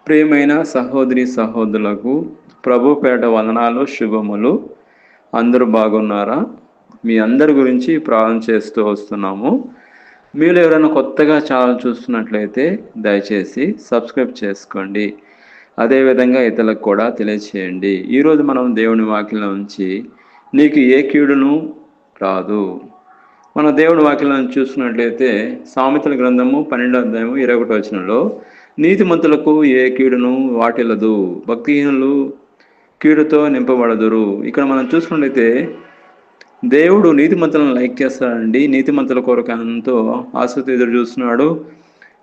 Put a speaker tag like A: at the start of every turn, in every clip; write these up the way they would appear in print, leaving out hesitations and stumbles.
A: ప్రియమైన సహోదరి సహోదరులకు ప్రభు పేట వందనాలు శుభములు. అందరూ బాగున్నారా? మీ అందరి గురించి ప్రార్థన చేస్తూ వస్తున్నాము. మీరు ఎవరైనా కొత్తగా ఛానల్ చూస్తున్నట్లయితే దయచేసి సబ్స్క్రైబ్ చేసుకోండి. అదేవిధంగా ఇతరులకు కూడా తెలియచేయండి. ఈరోజు మనం దేవుని వాక్యం నుంచి నీకు ఏ కీడును రాదు. మన దేవుని వాక్యాలను చూసుకున్నట్లయితే సామెతల గ్రంథము 12వ అధ్యాయము 21వ వచనంలో నీతిమంతులకు ఏ కీడును వాటిల్లదు, భక్తిహీనులు కీడుతో నింపబడదురు. ఇక్కడ మనం చూసుకున్నట్లయితే దేవుడు నీతిమంతులను లైక్ చేస్తాడండి. నీతిమంతుల కొరకు ఎంతో ఆసక్తి ఎదురు చూస్తున్నాడు.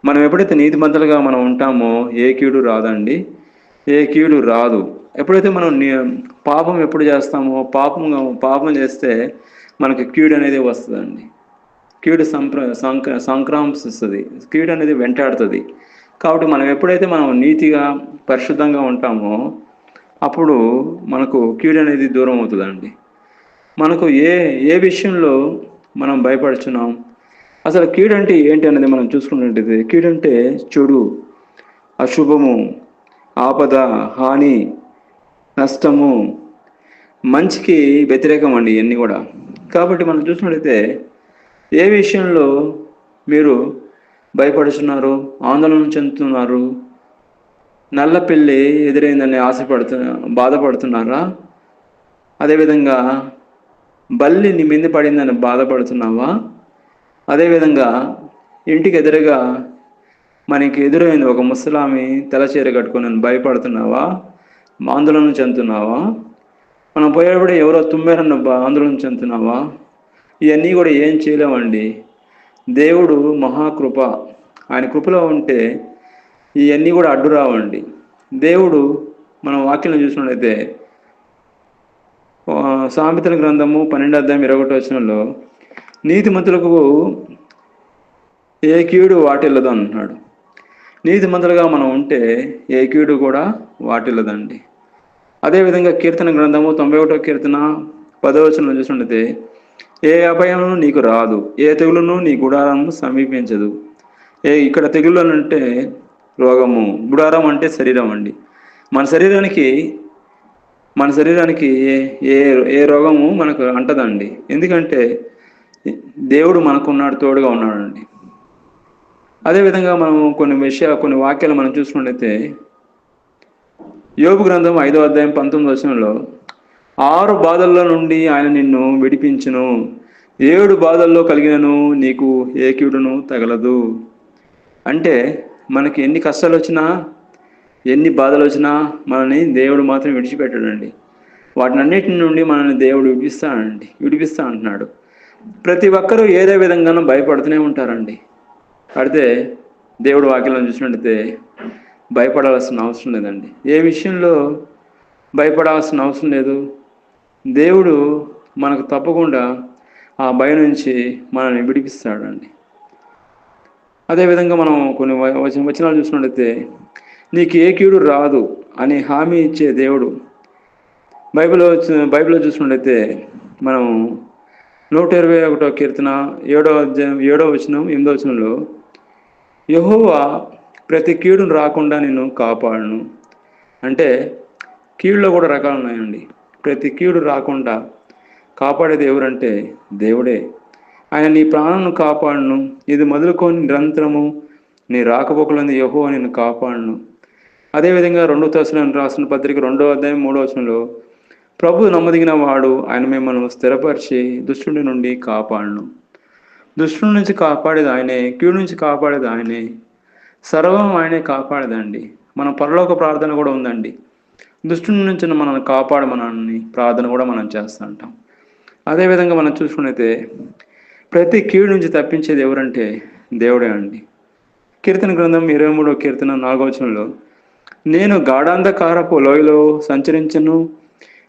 A: మనం ఎప్పుడైతే నీతిమంతులుగా మనం ఉంటామో ఏ కీడు రాదండి, ఏ కీడు రాదు. ఎప్పుడైతే మనం పాపం ఎప్పుడు చేస్తామో పాపం చేస్తే మనకి కీడు అనేది వస్తుందండి. కీడు సంక్రాంతిస్తుంది, కీడు అనేది వెంటాడుతుంది. కాబట్టి మనం ఎప్పుడైతే మనం నీతిగా పరిశుద్ధంగా ఉంటామో అప్పుడు మనకు కీడు అనేది దూరం అవుతుందండి. మనకు ఏ విషయంలో మనం భయపడుచున్నాం, అసలు కీడు అంటే ఏంటి అనేది మనం చూసుకున్నట్టయితే కీడు అంటే చెడు, అశుభము, ఆపద, హాని, నష్టము, మంచికి వ్యతిరేకం అండి ఇవన్నీ కూడా. కాబట్టి మనం చూసినట్లయితే ఏ విషయంలో మీరు భయపడుతున్నారు, ఆందోళన చెందుతున్నారు? నల్ల పిల్లి ఎదురైందని బాధపడుతున్నారా? అదేవిధంగా బల్లి నీ మీద పడిందని బాధపడుతున్నావా? అదేవిధంగా ఇంటికి ఎదురుగా మనకి ఎదురైంది ఒక ముసలామి తెల్లచీర కట్టుకొని భయపడుతున్నావా? ఆందోళన చెందుతున్నావా? మనం పోయేప్పుడు ఎవరో తుమ్మారన్న ఆందోళన చెందుతున్నావా? ఇవన్నీ కూడా ఏం చేయలేమండి. దేవుడు మహాకృప, ఆయన కృపలో ఉంటే ఇవన్నీ కూడా అడ్డు రావండి. దేవుడు మనం వాక్యం చూసినట్లయితే సామెతల గ్రంథము 12వ అధ్యాయం 21వ వచనంలో నీతిమంతులకు ఏ కీడు వాటిల్లదు అంటున్నాడు. నీతిమంతులుగా మనం ఉంటే ఏ కీడు కూడా వాటిల్లదండి. అదేవిధంగా కీర్తన గ్రంథము 91వ కీర్తన 10వ వచనంలో చూసినట్లయితే ఏ అభయము నీకు రాదు, ఏ తెగులును నీ గుడారము సమీపించదు. ఇక్కడ తెగులు అంటే రోగము, గుడారం అంటే శరీరం అండి. మన శరీరానికి ఏ రోగము మనకు అంటదండి. ఎందుకంటే దేవుడు మనకున్నాడు, తోడుగా ఉన్నాడండి. అదేవిధంగా మనం కొన్ని వాక్యాలు మనం చూసుకున్నట్లయితే యోబు గ్రంథం 5వ అధ్యాయం 19వ వచనంలో 6 బాధల్లో నుండి ఆయన నిన్ను విడిపించును, 7 బాధల్లో కలిగినను నీకు ఏ కీడును తగలదు. అంటే మనకి ఎన్ని కష్టాలు వచ్చినా, ఎన్ని బాధలు వచ్చినా మనల్ని దేవుడు మాత్రం విడిచిపెట్టాడండి. వాటిని అన్నిటి నుండి మనల్ని దేవుడు విడిపిస్తా అంటున్నాడు. ప్రతి ఒక్కరూ ఏదో విధంగానూ భయపడుతూనే ఉంటారండి. అయితే దేవుడు వాక్యాలను చూసినట్టయితే భయపడాల్సిన అవసరం లేదండి. ఏ విషయంలో భయపడాల్సిన అవసరం లేదు. దేవుడు మనకు తప్పకుండా ఆ భయం నుంచి మనల్ని విడిపిస్తాడండి. అదేవిధంగా మనం కొన్ని వచనాలు చూసినట్లయితే నీకు ఏ కీడు రాదు అని హామీ ఇచ్చే దేవుడు. బైబిల్లో చూసినట్లయితే మనం 121వ కీర్తన 7వ అధ్యాయం 7వ వచనం 8వ వచనంలో యెహోవా ప్రతి కీడును రాకుండా నేను కాపాడును. అంటే కీడులో కూడా రకాలు ఉన్నాయండి. ప్రతి కీడు రాకుండా కాపాడేది ఎవరంటే దేవుడే. ఆయన నీ ప్రాణాలను కాపాడును, ఇది మొదలుకొని నిరంతరము నీ రాకపోకలందు యెహోవా నిన్ను కాపాడును. అదేవిధంగా 2 తెస్సలోనికీయులకు రాసిన పత్రిక 2వ అధ్యాయం 3వ వచనంలో ప్రభు నమ్మదగిన వాడు, ఆయన మిమ్మల్ని స్థిరపరిచి దుష్టుడి నుండి కాపాడును. దుష్టుడి నుంచి కాపాడేది ఆయనే, కీడు నుంచి కాపాడేది ఆయనే, సర్వం ఆయనే కాపాడేదండి. మన పరలోక ప్రార్థన కూడా ఉందండి. దుష్టుడి నుంచి మనల్ని కాపాడమనని ప్రార్థన కూడా మనం చేస్తూ ఉంటాం. అదేవిధంగా మనం చూసుకున్నైతే ప్రతి కీడు నుంచి తప్పించేది ఎవరంటే దేవుడే అండి. కీర్తన గ్రంథం 23వ కీర్తన 4వ వచనంలో నేను గాఢాంధకారపు లోయలో సంచరించను,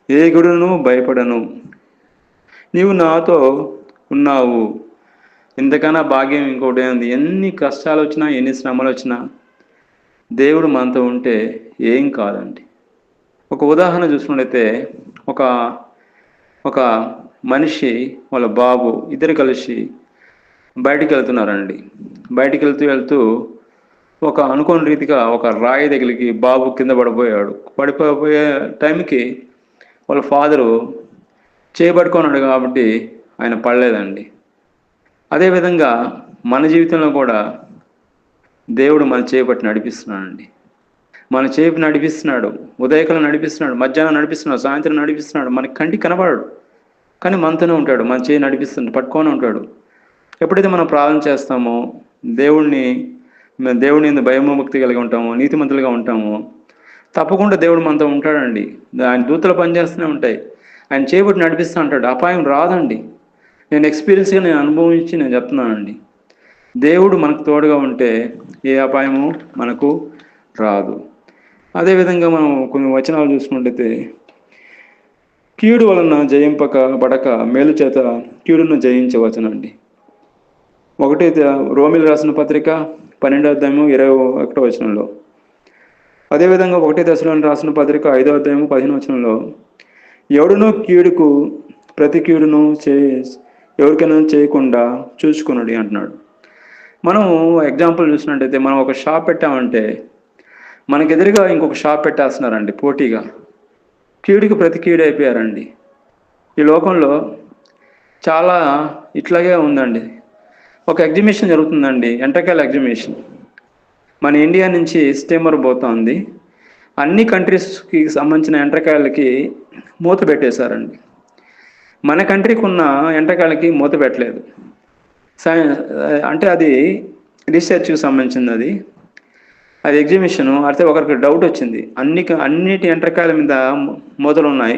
A: ఏ గుడును భయపడను, నీవు నాతో ఉన్నావు. ఇంతకన్నా భాగ్యం ఇంకోటి ఉంది. ఎన్ని కష్టాలు వచ్చినా, ఎన్ని శ్రమలు వచ్చినా దేవుడు మనతో ఉంటే ఏం కాదండి. ఒక ఉదాహరణ చూసుకున్నట్లయితే ఒక మనిషి వాళ్ళ బాబు ఇద్దరు కలిసి బయటికి వెళ్తున్నారండి. బయటికి వెళ్తూ ఒక అనుకోని రీతిగా ఒక రాయి తగిలికి బాబు కింద పడిపోయాడు. పడిపోయే టైంకి వాళ్ళ ఫాదరు చేయబట్టుకున్నాడు కాబట్టి ఆయన పడలేదండి. అదేవిధంగా మన జీవితంలో కూడా దేవుడు మన చేయబట్టి నడిపిస్తున్నాడండి. మన చేపి నడిపిస్తున్నాడు, ఉదయకాలం నడిపిస్తున్నాడు, మధ్యాహ్నం నడిపిస్తున్నాడు, సాయంత్రం నడిపిస్తున్నాడు. మన కంటికి కనబడడు, కానీ మనతోనే ఉంటాడు. మన చేయి నడిపిస్తున్నాడు, పట్టుకొని ఉంటాడు. ఎప్పుడైతే మనం ప్రార్థన చేస్తామో, దేవుడిని దేవుని యందు భయముక్తి కలిగి ఉంటామో, నీతిమంతులుగా ఉంటామో, తప్పకుండా దేవుడు మనతో ఉంటాడండి. ఆయన దూతలు పనిచేస్తూనే ఉంటాయి. ఆయన చేయబట్టి నడిపిస్తూ ఉంటాడు. అపాయం రాదండి. నేను ఎక్స్పీరియన్స్గా నేను అనుభవించి నేను చెప్తున్నానండి. దేవుడు మనకు తోడుగా ఉంటే ఏ అపాయము మనకు రాదు. అదేవిధంగా మనం కొన్ని వచనాలు చూసుకుంటే, కీడు వలన జయింపక బడక మేలు చేత కీడును జయించవచ్చునండి. రోమిలు రాసిన పత్రిక 12వ అధ్యాయము 21వ వచనంలో, అదేవిధంగా 1 దశలోని రాసిన పత్రిక 5వ అధ్యాయము 15వ వచనంలో, ఎవడునో కీడుకు ప్రతి కీడును ఎవరికైనా చేయకుండా చూసుకున్నాడు అంటున్నాడు. మనం ఎగ్జాంపుల్ చూసినట్టయితే, మనం ఒక షాప్ పెట్టామంటే మనకు ఎదురుగా ఇంకొక షాప్ పెట్టేస్తున్నారండి పోటీగా. కీడుకి ప్రతి కీడు అయిపోయారండి. ఈ లోకంలో చాలా ఇట్లాగే ఉందండి. ఒక ఎగ్జిబిషన్ జరుగుతుందండి, ఎంటర్కాయల్ ఎగ్జిబిషన్. మన ఇండియా నుంచి స్టీమర్ పోతుంది. అన్ని కంట్రీస్కి సంబంధించిన ఎంటర్కాయలకి మూత పెట్టేశారండి. మన కంట్రీకి ఉన్న ఎంటర్కాయలకి మూత పెట్టలేదు. అంటే అది రీసెర్చ్కి సంబంధించింది. అది ఎగ్జిబిషను. అయితే ఒకరికి డౌట్ వచ్చింది, అన్నిటి ఎంటర్కాయల మీద మూతలు ఉన్నాయి,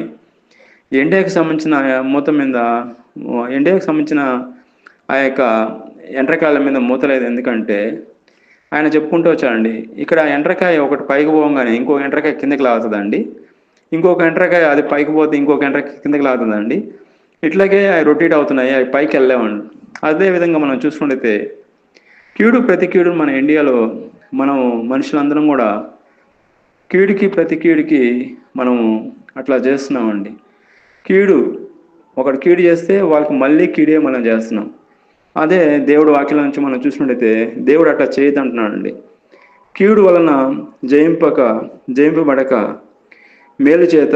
A: ఇండియాకి సంబంధించిన మూత మీద, ఇండియాకి సంబంధించిన ఆ యొక్క ఎంటర్కాయల మీద మూత లేదు. ఎందుకంటే ఆయన చెప్పుకుంటూ వచ్చాడండి, ఇక్కడ ఎంటర్కాయ ఒకటి పైకి పోగానే ఇంకొక ఎంటర్కాయ కిందకి లాగుతుందండి, ఇంకొక ఎంటర్కాయ అది పైకి పోతే ఇంకొక ఎంటర్కాయ కిందకి లాగుతుందండి, ఇట్లాగే అవి రొటేట్ అవుతున్నాయి, అవి పైకి వెళ్ళలేమండి. అదేవిధంగా మనం చూసుకుంటే కీడు ప్రతి కీడు మన ఇండియాలో మనం మనుషులందరం కూడా కీడుకి ప్రతి కీడుకి మనం అట్లా చేస్తున్నామండి. ఒకటి కీడు చేస్తే వాళ్ళకి మళ్ళీ కీడే మనం చేస్తున్నాం. అదే దేవుడు వాక్యం నుంచి మనం చూసినట్టయితే దేవుడు అట్లా చేయదంటున్నాడండి. కీడు వలన జయింపబడక మేలు చేత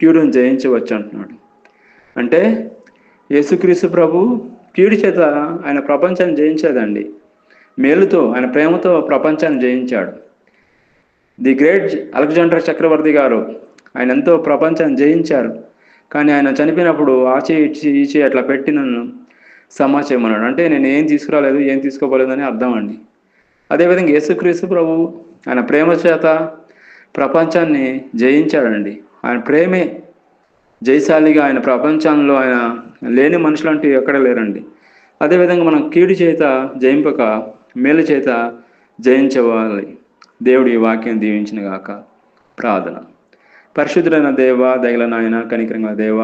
A: కీడును జయించవచ్చు అంటున్నాడు. అంటే యేసుక్రీస్తు ప్రభు కీడు చేత ఆయన ప్రపంచాన్ని జయించేదండి. మేలుతో, ఆయన ప్రేమతో ప్రపంచాన్ని జయించాడు. ది గ్రేట్ అలెగ్జాండర్ చక్రవర్తి గారు ఆయన ఎంతో ప్రపంచాన్ని జయించారు. కానీ ఆయన చనిపోయినప్పుడు ఆచే ఇచ్చి అట్లా పెట్టి నన్ను సమాచేయమన్నాడు. అంటే నేను ఏం తీసుకురాలేదు, ఏం తీసుకోపోలేదని అర్థం అండి. అదేవిధంగా యేసుక్రీస్తు ప్రభు ఆయన ప్రేమ చేత ప్రపంచాన్ని జయించాడండి. ఆయన ప్రేమే జయశాలిగా, ఆయన ప్రపంచంలో ఆయన లేని మనుషులంటూ ఎక్కడ లేరండి. అదేవిధంగా మనం కీడు చేత జయింపక మేలు చేత జయించవాలి. దేవుడి వాక్యం దీవించిన గాక. ప్రార్థన. పరిశుద్ధులైన దేవ, దయగల నాయన, కనికరంగా దేవ,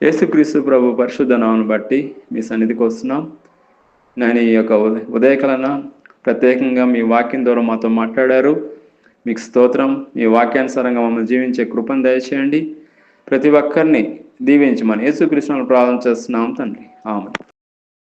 A: యేసుక్రీస్తు ప్రభు పరిశుద్ధ నామమును బట్టి మీ సన్నిధికి వస్తున్నాం. నేను ఈ యొక్క ఉదయకాలన ప్రత్యేకంగా మీ వాక్యం ద్వారా మాతో మాట్లాడారు. మీకు స్తోత్రం. మీ వాక్యానుసారంగా మమ్మల్ని జీవించే కృపను దయచేయండి. ప్రతి ఒక్కరిని దీవించమని యేసుక్రీస్తును ప్రార్థన చేస్తున్నాం తండ్రి. ఆమేన్.